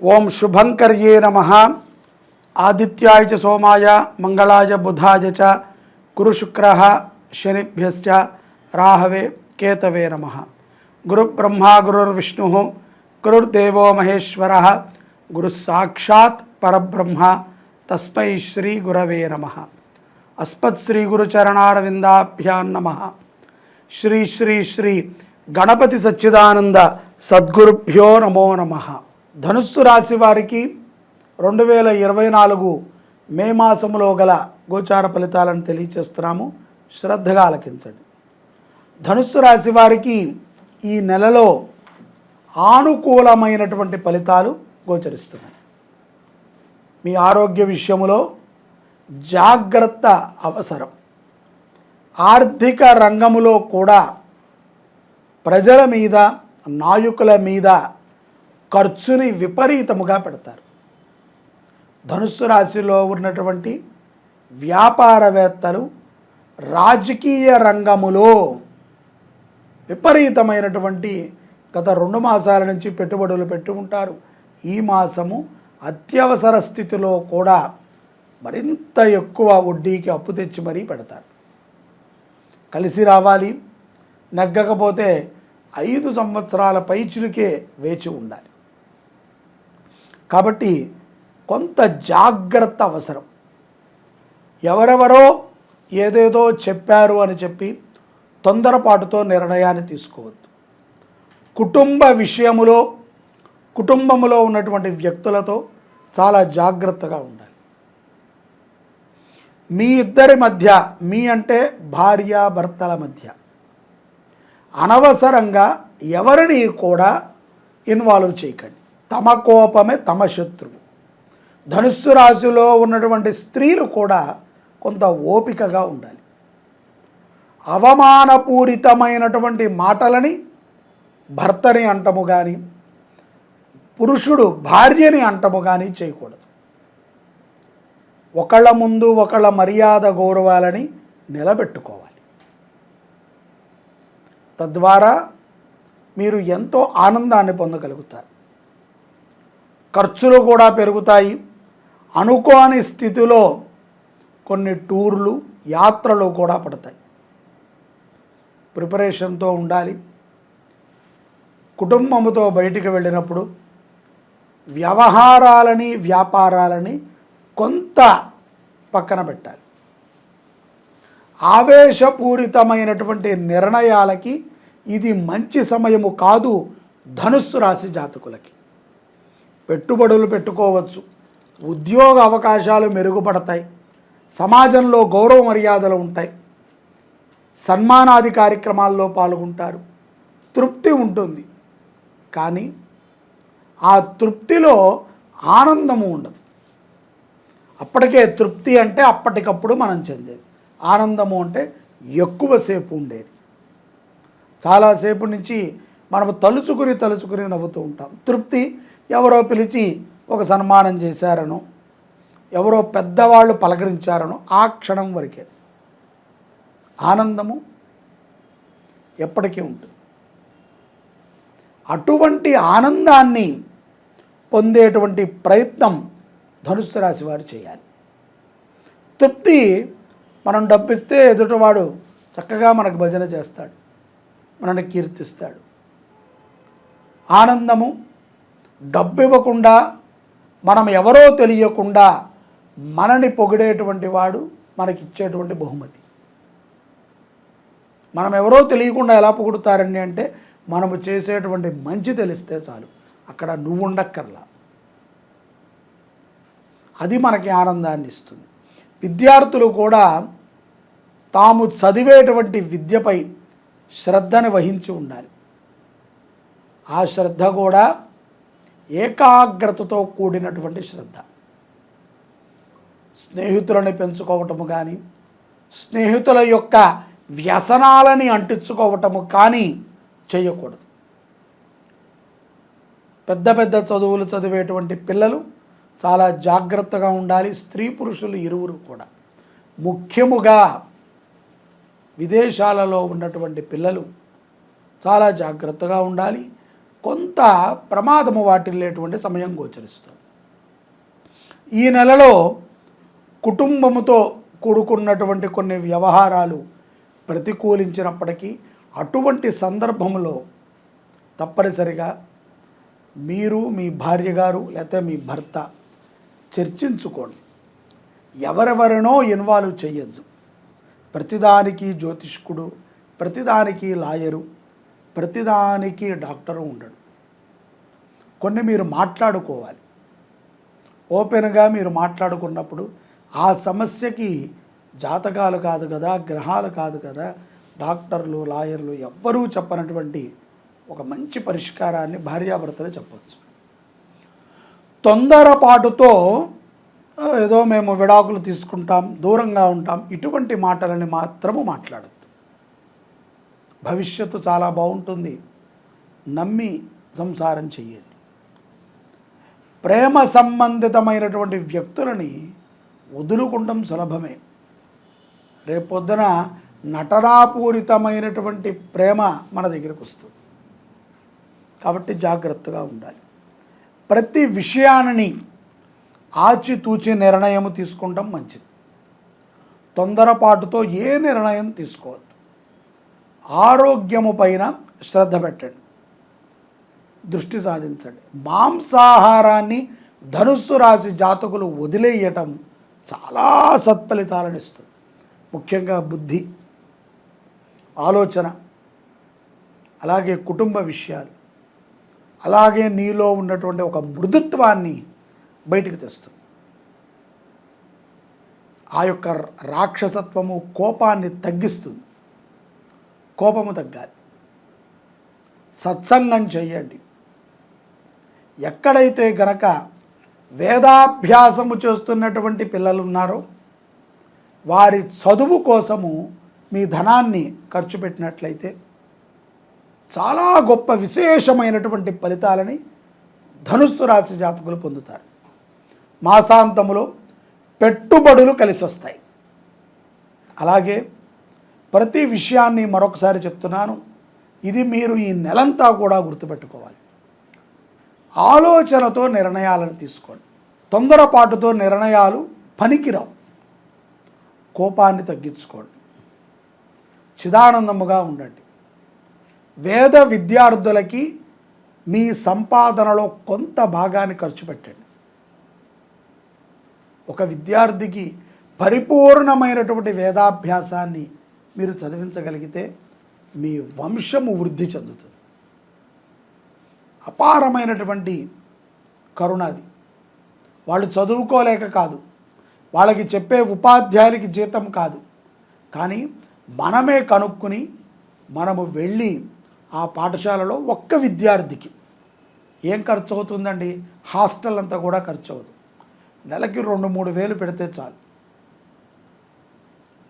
ఓం శుభంకర్యే నమః. ఆదిత్యాయ చ సోమాయ మంగళాయ బుధాయ చ గురు శుక్రః శనిభ్యశ్చ రాహవే కేతవే నమః. గురు బ్రహ్మ గురుర్విష్ణుః గురుర్దేవో మహేశ్వరః గురుః సాక్షాత్ పరబ్రహ్మ తస్మై శ్రీ గురవే నమః. అస్మత్ శ్రీ గురుచరణారవిందాభ్యాం నమః. శ్రీ శ్రీ శ్రీ గణపతి సచ్చిదానంద సద్గురుభ్యో నమో నమః. ధనుస్సు రాశి వారికి 2024 మే మాసములో గల గోచార ఫలితాలను తెలియచేస్తున్నాము. శ్రద్ధగా ఆలకించండి. ధనుస్సు రాశి వారికి ఈ నెలలో ఆనుకూలమైనటువంటి ఫలితాలు గోచరిస్తున్నాయి. మీ ఆరోగ్య విషయములో జాగ్రత్త అవసరం. ఆర్థిక రంగములో కూడా ప్రజల మీద, నాయకుల మీద ఖర్చుని విపరీతముగా పెడతారు. ధనుస్సు రాశిలో ఉన్నటువంటి వ్యాపారవేత్తలు రాజకీయ రంగములో విపరీతమైనటువంటి గత 2 మాసాల నుంచి పెట్టుబడులు పెట్టి ఉంటారు. ఈ మాసము అత్యవసర స్థితిలో కూడా మరింత ఎక్కువ వడ్డీకి అప్పు తెచ్చి మరీ పెడతారు. కలిసి రావాలి, నగ్గకపోతే 5 సంవత్సరాల పైచులకే వేచి ఉండాలి. కాబట్టి కొంత జాగ్రత్త అవసరం. ఎవరెవరో ఏదేదో చెప్పారు అని చెప్పి తొందరపాటుతో నిర్ణయాన్ని తీసుకోవద్దు. కుటుంబ విషయములో, కుటుంబములో ఉన్నటువంటి వ్యక్తులతో చాలా జాగ్రత్తగా ఉండాలి. మీ ఇద్దరి మధ్య, మీ అంటే భార్యాభర్తల మధ్య అనవసరంగా ఎవరిని కూడా ఇన్వాల్వ్ చేయకండి. తమ కోపమే తమ శత్రువు. ధనుస్సు రాశిలో ఉన్నటువంటి స్త్రీలు కూడా కొంత ఓపికగా ఉండాలి. అవమానపూరితమైనటువంటి మాటలని భర్తని అంటము కానీ, పురుషుడు భార్యని అంటము కానీ చేయకూడదు. ఒకళ్ళ ముందు ఒకళ్ళ మర్యాద గౌరవాలని నిలబెట్టుకోవాలి. తద్వారా మీరు ఎంతో ఆనందాన్ని పొందగలుగుతారు. ఖర్చులు కూడా పెరుగుతాయి. అనుకోని స్థితిలో కొన్ని టూర్లు, యాత్రలు కూడా పడతాయి. ప్రిపరేషన్తో ఉండాలి. కుటుంబముతో బయటికి వెళ్ళినప్పుడు వ్యవహారాలని, వ్యాపారాలని కొంత పక్కన పెట్టాలి. ఆవేశపూరితమైనటువంటి నిర్ణయాలకి ఇది మంచి సమయము కాదు. ధనుస్సు రాశి జాతకులకి పెట్టుబడులు పెట్టుకోవచ్చు. ఉద్యోగ అవకాశాలు మెరుగుపడతాయి. సమాజంలో గౌరవ మర్యాదలు ఉంటాయి. సన్మానాది కార్యక్రమాల్లో పాల్గొంటారు. తృప్తి ఉంటుంది. కానీ ఆ తృప్తిలో ఆనందము ఉండదు. అప్పటికే తృప్తి అంటే అప్పటికప్పుడు మనం చెందేది. ఆనందము అంటే ఎక్కువసేపు ఉండేది. చాలాసేపు నుంచి మనం తలుచుకుని నవ్వుతూ ఉంటాం. తృప్తి ఎవరో పిలిచి ఒక సన్మానం చేశారనో, ఎవరో పెద్దవాళ్ళు పలకరించారనో ఆ క్షణం వరకే. ఆనందము ఎప్పటికీ ఉంటుంది. అటువంటి ఆనందాన్ని పొందేటువంటి ప్రయత్నం ధనుస్సు రాశి వారు చేయాలి. తృప్తి, మనం డబ్బిస్తే ఎదుటివాడు చక్కగా మనకు భజన చేస్తాడు, మనల్ని కీర్తిస్తాడు. ఆనందము, డబ్బు ఇవ్వకుండా, మనం ఎవరో తెలియకుండా మనని పొగిడేటువంటి వాడు మనకిచ్చేటువంటి బహుమతి. మనం ఎవరో తెలియకుండా ఎలా పొగుడుతారండి అంటే, మనము చేసేటువంటి మంచి తెలిస్తే చాలు. అక్కడ నువ్వు ఉండక్కర్లా. అది మనకి ఆనందాన్ని ఇస్తుంది. విద్యార్థులు కూడా తాము చదివేటువంటి విద్యపై శ్రద్ధని వహించి ఉండాలి. ఆ శ్రద్ధ కూడా ఏకాగ్రతతో కూడినటువంటి శ్రద్ధ. స్నేహితులని పెంచుకోవటము కానీ, స్నేహితుల యొక్క వ్యసనాలని అంటించుకోవటము కానీ చేయకూడదు. పెద్ద పెద్ద చదువులు చదివేటువంటి పిల్లలు చాలా జాగ్రత్తగా ఉండాలి. స్త్రీ పురుషులు ఇరువురు కూడా. ముఖ్యముగా విదేశాలలో ఉన్నటువంటి పిల్లలు చాలా జాగ్రత్తగా ఉండాలి. కొంత ప్రమాదము వాటిల్లేటువంటి సమయం గోచరిస్తుంది. ఈ నెలలో కుటుంబముతో కూడుకున్నటువంటి కొన్ని వ్యవహారాలు ప్రతికూలించినప్పటికీ అటువంటి సందర్భంలో తప్పనిసరిగా మీరు మీ భార్య గారు లేకపోతే మీ భర్త చర్చించుకోండి. ఎవరెవరినో ఇన్వాల్వ్ చేయొద్దు. ప్రతిదానికి జ్యోతిష్కుడు, ప్రతిదానికి లాయరు, ప్రతిదానికి డాక్టరు ఉండడు. కొన్ని మీరు మాట్లాడుకోవాలి. ఓపెన్గా మీరు మాట్లాడుకున్నప్పుడు ఆ సమస్యకి జాతకాలు కాదు కదా, గ్రహాలు కాదు కదా, డాక్టర్లు లాయర్లు ఎవ్వరూ చెప్పనటువంటి ఒక మంచి పరిష్కారాన్ని భార్యాభర్తలు చెప్పవచ్చు. తొందరపాటుతో ఏదో మేము విడాకులు తీసుకుంటాం, దూరంగా ఉంటాం, ఇటువంటి మాటలని మాత్రము మాట్లాడద్దు. భవిష్యత్తు చాలా బాగుంటుంది, నమ్మి సంసారం చెయ్యండి. ప్రేమ సంబంధితమైనటువంటి వ్యక్తులని వదులుకుంటాం సులభమే. రేపొద్దున నటనాపూరితమైనటువంటి ప్రేమ మన దగ్గరకు వస్తుంది. కాబట్టి జాగ్రత్తగా ఉండాలి. ప్రతి విషయాన్ని ఆచితూచి నిర్ణయం తీసుకుంటాం మంచిది. తొందరపాటుతో ఏ నిర్ణయం తీసుకోవద్దు. ఆరోగ్యము పైన శ్రద్ధ పెట్టండి, దృష్టి సాధించండి. మాంసాహారాన్ని ధనుస్సు రాశి జాతకులు వదిలేయటం చాలా సత్ఫలితాలను ఇస్తుంది. ముఖ్యంగా బుద్ధి, ఆలోచన, అలాగే కుటుంబ విషయాలు, అలాగే నీలో ఉన్నటువంటి ఒక మృదుత్వాన్ని బయటికి తెస్తుంది. ఆ యొక్క రాక్షసత్వము కోపాన్ని తగ్గిస్తుంది. కోపము తగ్గాలి. సత్సంగం చెయ్యండి. ఎక్కడైతే గనక వేదాభ్యాసము చేస్తున్నటువంటి పిల్లలు ఉన్నారో వారి చదువు కోసము మీ ధనాన్ని ఖర్చు పెట్టినట్లయితే చాలా గొప్ప విశేషమైనటువంటి ఫలితాలని ధనుస్సు రాశి జాతకులు పొందుతారు. మాసాంతములో పెట్టుబడులు కలిసి వస్తాయి. అలాగే ప్రతి విషయాన్ని మరొకసారి చెప్తున్నాను, ఇది మీరు ఈ నెలంతా కూడా గుర్తుపెట్టుకోవాలి. ఆలోచనతో నిర్ణయాలను తీసుకోండి. తొందరపాటుతో నిర్ణయాలు పనికిరావు. కోపాన్ని తగ్గించుకోండి. చిదానందముగా ఉండండి. వేద విద్యార్థులకి మీ సంపాదనలో కొంత భాగాన్ని ఖర్చు పెట్టండి. ఒక విద్యార్థికి పరిపూర్ణమైనటువంటి వేదాభ్యాసాన్ని మీరు చదివించగలిగితే మీ వంశము వృద్ధి చెందుతుంది. అపారమైనటువంటి కరుణాది. వాళ్ళు చదువుకోలేక కాదు, వాళ్ళకి చెప్పే ఉపాధ్యాయులకి జీతం కాదు, కానీ మనమే కనుక్కుని మనము వెళ్ళి ఆ పాఠశాలలో ఒక్క విద్యార్థికి ఏం ఖర్చు అవుతుందండి? హాస్టల్ అంతా కూడా ఖర్చు అవుతుంది. నెలకి 2-3 వేలు పెడితే చాలు.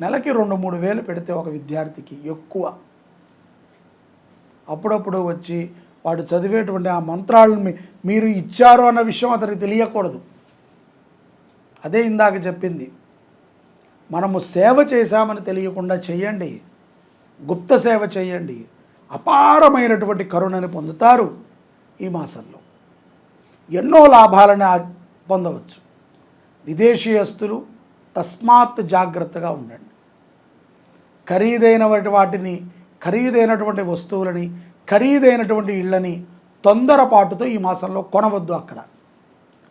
నెలకి 2-3 వేలు పెడితే ఒక విద్యార్థికి ఎక్కువ. అప్పుడప్పుడు వచ్చి వాడు చదివేటువంటి ఆ మంత్రాలను మీరు ఇచ్చారు అన్న విషయం అతనికి తెలియకూడదు. అదే ఇందాక చెప్పింది, మనము సేవ చేశామని తెలియకుండా చేయండి. గుప్త సేవ చేయండి. అపారమైనటువంటి కరుణని పొందుతారు. ఈ మాసంలో ఎన్నో లాభాలను పొందవచ్చు. విదేశీయస్తులు తస్మాత్ జాగ్రత్తగా ఉండండి. ఖరీదైనటువంటి వస్తువులని, ఖరీదైనటువంటి ఇళ్ళని తొందరపాటుతో ఈ మాసంలో కొనవద్దు. అక్కడ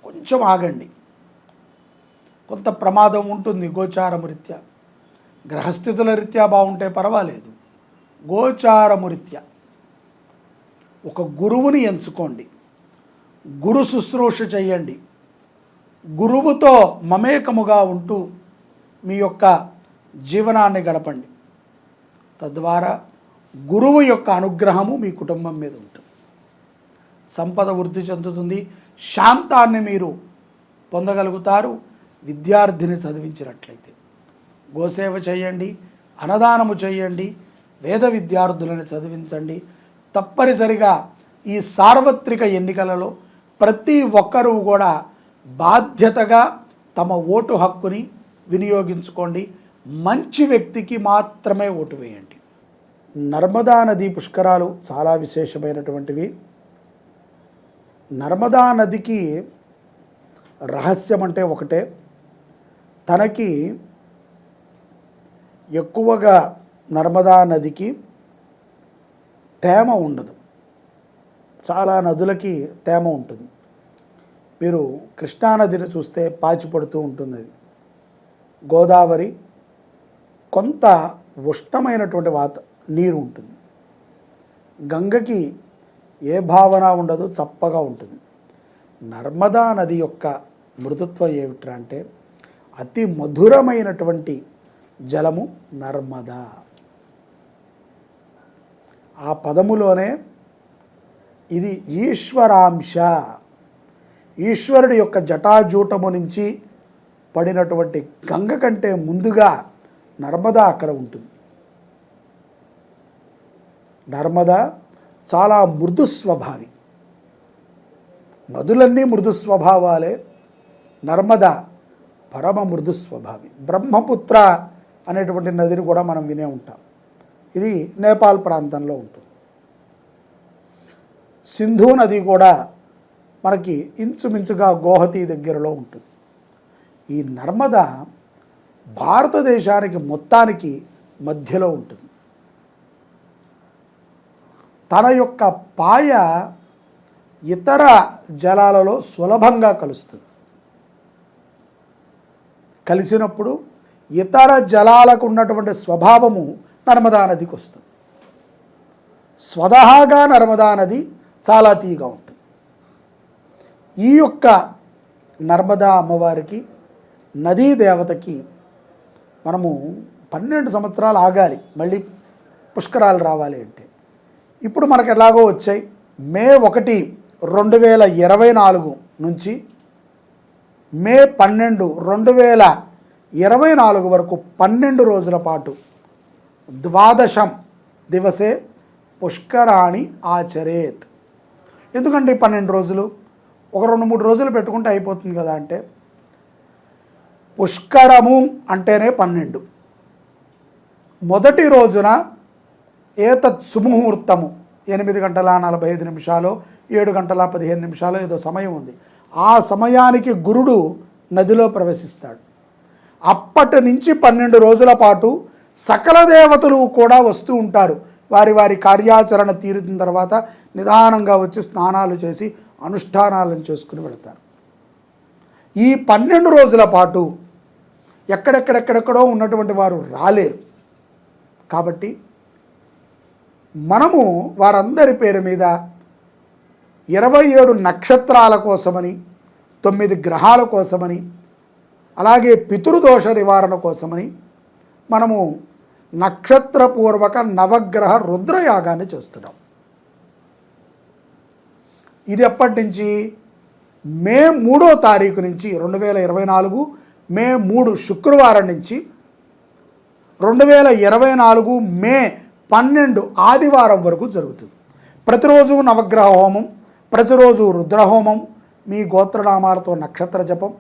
కొంచెం ఆగండి. కొంత ప్రమాదం ఉంటుంది గోచారము రీత్యా. గ్రహస్థితుల రీత్యా బాగుంటే పర్వాలేదు. గోచారము రీత్యా ఒక గురువుని ఎంచుకోండి. గురు శుశ్రూష చేయండి. గురువుతో మమేకముగా ఉంటూ మీ యొక్క జీవనాన్ని గడపండి. తద్వారా గురువు యొక్క అనుగ్రహము మీ కుటుంబం మీద ఉంటుంది. సంపద వృద్ధి చెందుతుంది. శాంతాన్ని మీరు పొందగలుగుతారు. విద్యార్థిని చదివించినట్లయితే గోసేవ చేయండి, అన్నదానము చేయండి, వేద విద్యార్థులను చదివించండి. తప్పనిసరిగా ఈ సార్వత్రిక ఎన్నికలలో ప్రతి ఒక్కరూ కూడా బాధ్యతగా తమ ఓటు హక్కుని వినియోగించుకోండి. మంచి వ్యక్తికి మాత్రమే ఓటు వేయండి. నర్మదా నదీ పుష్కరాలు చాలా విశేషమైనటువంటివి. నర్మదా నదికి రహస్యం అంటే ఒకటే, తనకి ఎక్కువగా నర్మదా నదికి తేమ ఉండదు. చాలా నదులకి తేమ ఉంటుంది. మీరు కృష్ణానదిని చూస్తే పాచి పడుతూ ఉంటుంది. అది గోదావరి కొంత ఉష్ణమైనటువంటి నీరు ఉంటుంది. గంగకి ఏ భావన ఉండదు, చప్పగా ఉంటుంది. నర్మదా నది యొక్క మృదుత్వం ఏమిట్రా అంటే అతి మధురమైనటువంటి జలము నర్మదా. ఆ పదములోనే ఇది ఈశ్వరాంశ, ఈశ్వరుడి యొక్క జటాజూటము నుంచి పడినటువంటి గంగ కంటే ముందుగా నర్మదా అక్కడ ఉంటుంది. నర్మదా చాలా మృదు స్వభావి. నదులన్నీ మృదు స్వభావాలే, నర్మదా పరమ మృదు స్వభావి. బ్రహ్మపుత్ర అనేటువంటి నదిని కూడా మనం వినే ఉంటాం. ఇది నేపాల్ ప్రాంతంలో ఉంటుంది. సింధు నది కూడా మనకి ఇంచుమించుగా గోహతి దగ్గరలో ఉంటుంది. ఈ నర్మదా భారతదేశానికి మొత్తానికి మధ్యలో ఉంటుంది. తన యొక్క పాయ ఇతర జలాలలో సులభంగా కలుస్తుంది. కలిసినప్పుడు ఇతర జలాలకు ఉన్నటువంటి స్వభావము నర్మదా నదికి వస్తుంది. స్వతహాగా నర్మదా నది చాలా తీయగా ఉంటుంది. ఈ యొక్క నర్మదా అమ్మవారికి, నదీ దేవతకి మనము 12 సంవత్సరాలు ఆగాలి మళ్ళీ పుష్కరాలు రావాలి అంటే. ఇప్పుడు మనకు ఎలాగో వచ్చాయి. మే 1, 2024 నుంచి మే 12, 2024 వరకు 12 రోజుల పాటు ద్వాదశం దివసే పుష్కరాణి ఆచరేత్. ఎందుకంటే 12 రోజులు, ఒక 2-3 రోజులు పెట్టుకుంటే అయిపోతుంది కదా అంటే, పుష్కరము అంటేనే 12. మొదటి రోజున ఏతత్ సుముహూర్తము 8:45 7:15 ఏదో సమయం ఉంది. ఆ సమయానికి గురుడు నదిలో ప్రవేశిస్తాడు. అప్పటి నుంచి 12 రోజుల పాటు సకల దేవతలు కూడా వస్తూ ఉంటారు. వారి వారి కార్యాచరణ తీరిన తర్వాత నిదానంగా వచ్చి స్నానాలు చేసి అనుష్ఠానాలను చేసుకుని వెళతారు. ఈ 12 రోజుల పాటు ఎక్కడెక్కడెక్కడెక్కడో ఉన్నటువంటి వారు రాలేరు. కాబట్టి మనము వారందరి పేరు మీద 27 నక్షత్రాల కోసమని, 9 గ్రహాల కోసమని, అలాగే పితృదోష నివారణ కోసమని మనము నక్షత్రపూర్వక నవగ్రహ రుద్రయాగాన్ని చేస్తున్నాం. ఇది ఎప్పటి నుంచి? మే 3వ తారీఖు నుంచి 2024 మే 3 శుక్రవారం నుంచి 2024 మే 12 ఆదివారం వరకు జరుగుతుంది. ప్రతిరోజు నవగ్రహ హోమం, ప్రతిరోజు రుద్రహోమం, మీ గోత్రనామాలతో నక్షత్ర జపం.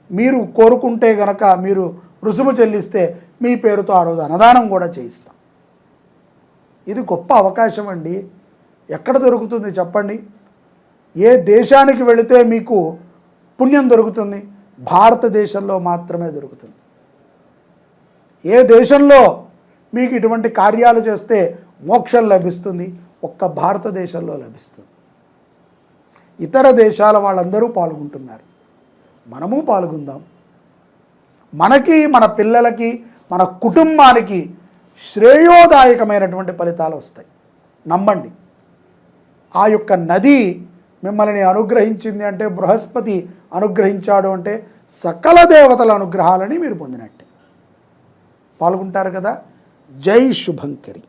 మీరు కోరుకుంటే గనక మీరు రుసుము చెల్లిస్తే మీ పేరుతో ఆ రోజు అన్నదానం కూడా చేయిస్తాం. ఇది గొప్ప అవకాశం అండి. ఎక్కడ దొరుకుతుంది చెప్పండి? ఏ దేశానికి వెళితే మీకు పుణ్యం దొరుకుతుంది? భారతదేశంలో మాత్రమే దొరుకుతుంది. ఏ దేశంలో మీకు ఇటువంటి కార్యాలు చేస్తే మోక్షం లభిస్తుంది? ఒక్క భారతదేశంలో లభిస్తుంది. ఇతర దేశాల వాళ్ళందరూ పాల్గొంటున్నారు, మనము పాల్గొందాం. మనకి, మన పిల్లలకి, మన కుటుంబానికి శ్రేయోదాయకమైనటువంటి ఫలితాలు వస్తాయి. నమ్మండి. ఆ యొక్క నది మిమ్మల్ని అనుగ్రహించింది అంటే, బృహస్పతి అనుగ్రహించాడు అంటే సకల దేవతల అనుగ్రహాలని మీరు పొందినట్టే. పాల్గొంటారు కదా. జై శుభంకరి.